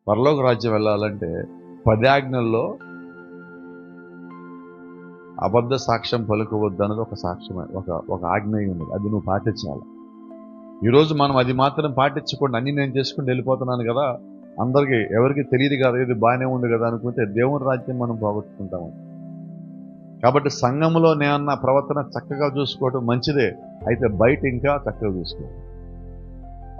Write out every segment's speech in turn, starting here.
పరలోక రాజ్యం వెళ్ళాలంటే 10 ఆజ్ఞల్లో అబద్ధ సాక్ష్యం పలుకోవద్దు అన్నది ఒక సాక్ష్యమే, ఒక ఆజ్ఞ ఉంది. అది నువ్వు పాటించాలి. ఈరోజు మనం అది మాత్రం పాటించకుండా అన్ని నేను చేసుకుంటూ వెళ్ళిపోతున్నాను కదా, అందరికీ ఎవరికి తెలియదు కదా, ఇది బాగానే ఉంది కదా అనుకుంటే దేవుని రాజ్యం మనం పోగొట్టుకుంటాము. కాబట్టి సంఘంలో నేనన్న ప్రవర్తన చక్కగా చూసుకోవడం మంచిదే, అయితే బయట ఇంకా చక్కగా చూసుకోవాలి.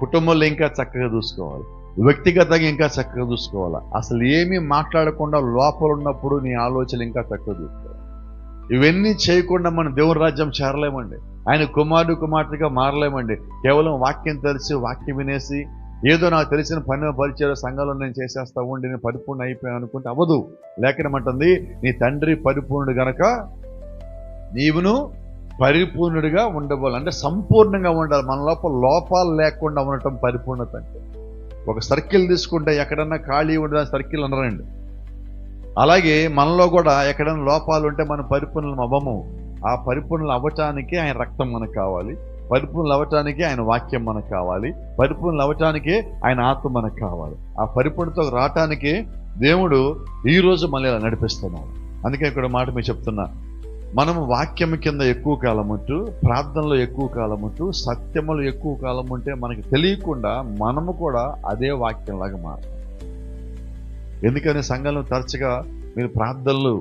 కుటుంబంలో ఇంకా చక్కగా చూసుకోవాలి. వ్యక్తిగతంగా ఇంకా చక్కగా చూసుకోవాలి. అసలు ఏమీ మాట్లాడకుండా లోపల ఉన్నప్పుడు నీ ఆలోచనలు ఇంకా చక్కగా చూసుకోవాలి. ఇవన్నీ చేయకుండా మనం దేవుని రాజ్యం చేరలేమండి. ఆయన కుమారుడు కుమార్తెగా మారలేమండి. కేవలం వాక్యం తెలిసి వాక్యం వినేసి ఏదో నాకు తెలిసిన పని పరిచయం సంఘంలో నేను చేసేస్తా ఉండి నేను పరిపూర్ణ అయిపోయాను అనుకుంటే అవ్వదు. లేఖనమంటుంది, నీ తండ్రి పరిపూర్ణుడు గనక నీవును పరిపూర్ణుడిగా ఉండబోలు. అంటే సంపూర్ణంగా ఉండాలి. మన లోపల లోపాలు లేకుండా ఉండటం పరిపూర్ణత. అంటే ఒక సర్కిల్ తీసుకుంటే ఎక్కడన్నా ఖాళీ ఉండే సర్కిల్ అనరండి. అలాగే మనలో కూడా ఎక్కడైనా లోపాలు ఉంటే మనం పరిపూర్ణం అవ్వము. ఆ పరిపూర్ణలు అవ్వటానికి ఆయన రక్తం మనకు కావాలి, పరిపూర్ణలు అవ్వటానికి ఆయన వాక్యం మనకు కావాలి, పరిపూర్ణలు అవ్వటానికి ఆయన ఆత్మ మనకు కావాలి. ఆ పరిపూర్ణతో రావటానికి దేవుడు ఈరోజు మళ్ళీ ఇలా నడిపిస్తున్నాడు. అందుకే ఇక్కడ మాట మీరు చెప్తున్నా, మనము వాక్యం కింద ఎక్కువ కాలం ఉంటూ, ప్రార్థనలో ఎక్కువ కాలం ఉంటూ, సత్యములు ఎక్కువ కాలం ఉంటే మనకి తెలియకుండా మనము కూడా అదే వాక్యంలాగా మారుతాం. ఎందుకని సంఘంలో తరచుగా మీరు ప్రార్థనలు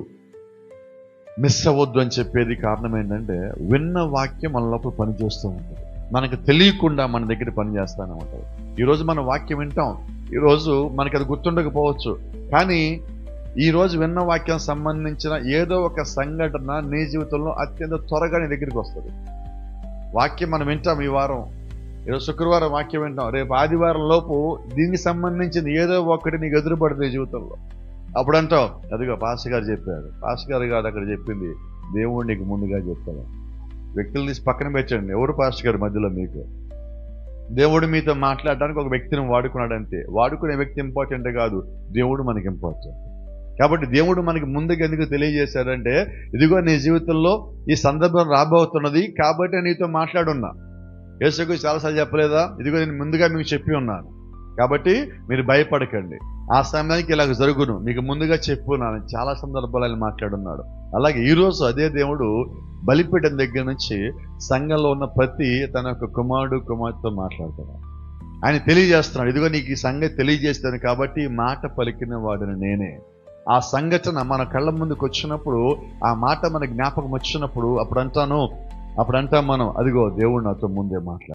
మిస్ అవ్వద్దు అని చెప్పేది కారణం ఏంటంటే, విన్న వాక్యం మన లోపల పనిచేస్తూ ఉంటుంది. మనకు తెలియకుండా మన దగ్గర పనిచేస్తూనే ఉంటుంది. ఈరోజు మనం వాక్యం వింటాం, ఈరోజు మనకి అది గుర్తుండకపోవచ్చు, కానీ ఈరోజు విన్న వాక్యం సంబంధించిన ఏదో ఒక సంఘటన నీ జీవితంలో అత్యంత త్వరగా నీ దగ్గరికి వస్తుంది. వాక్యం మనం వింటాం, ఈ వారం ఈరోజు శుక్రవారం వాక్యం వింటాం, రేపు ఆదివారం లోపు దీనికి సంబంధించిన ఏదో ఒకటి నీకు ఎదురుపడుతుంది జీవితంలో. అప్పుడు అంటావు, అదిగో పాస్టర్ గారు చెప్పారు, పాస్టర్ గారు కాదు అక్కడ చెప్పింది, దేవుడు నీకు ముందుగా చెప్తాడు. వ్యక్తులు తీసి పక్కన పెట్టండి, ఎవరు పాస్టర్ గారు మధ్యలో మీకు? దేవుడు మీతో మాట్లాడడానికి ఒక వ్యక్తిని వాడుకున్నాడు అంతే. వాడుకునే వ్యక్తి ఇంపార్టెంట్ కాదు, దేవుడు మనకి ఇంపార్టెంట్. కాబట్టి దేవుడు మనకి ముందుగా ఎందుకు తెలియజేశాడంటే, ఇదిగో నీ జీవితంలో ఈ సందర్భం రాబోతున్నది కాబట్టి నీతో మాట్లాడున్నా. యేసుకు చాలాసార్లు చెప్పలేదా, ఇదిగో నేను ముందుగా మీకు చెప్పి ఉన్నాను కాబట్టి మీరు భయపడకండి, ఆ సమయానికి ఇలాగ జరుగును, మీకు ముందుగా చెప్పున్నాను. చాలా సందర్భాలు ఆయన మాట్లాడున్నాడు. అలాగే ఈరోజు అదే దేవుడు బలిపీఠం దగ్గర నుంచి సంఘంలో ఉన్న ప్రతి తన యొక్క కుమారుడు కుమార్తెతో మాట్లాడుతున్నాడు. ఆయన తెలియజేస్తున్నాడు, ఇదిగో నీకు ఈ సంగతి తెలియజేస్తాను కాబట్టి ఈ మాట పలికిన వాడిని నేనే. ఆ సంఘటన మన కళ్ళ ముందుకు వచ్చినప్పుడు, ఆ మాట మన జ్ఞాపకం వచ్చినప్పుడు అప్పుడు అంటాం మనం, అదిగో దేవుడు నాతో ముందే మాట్లాడు.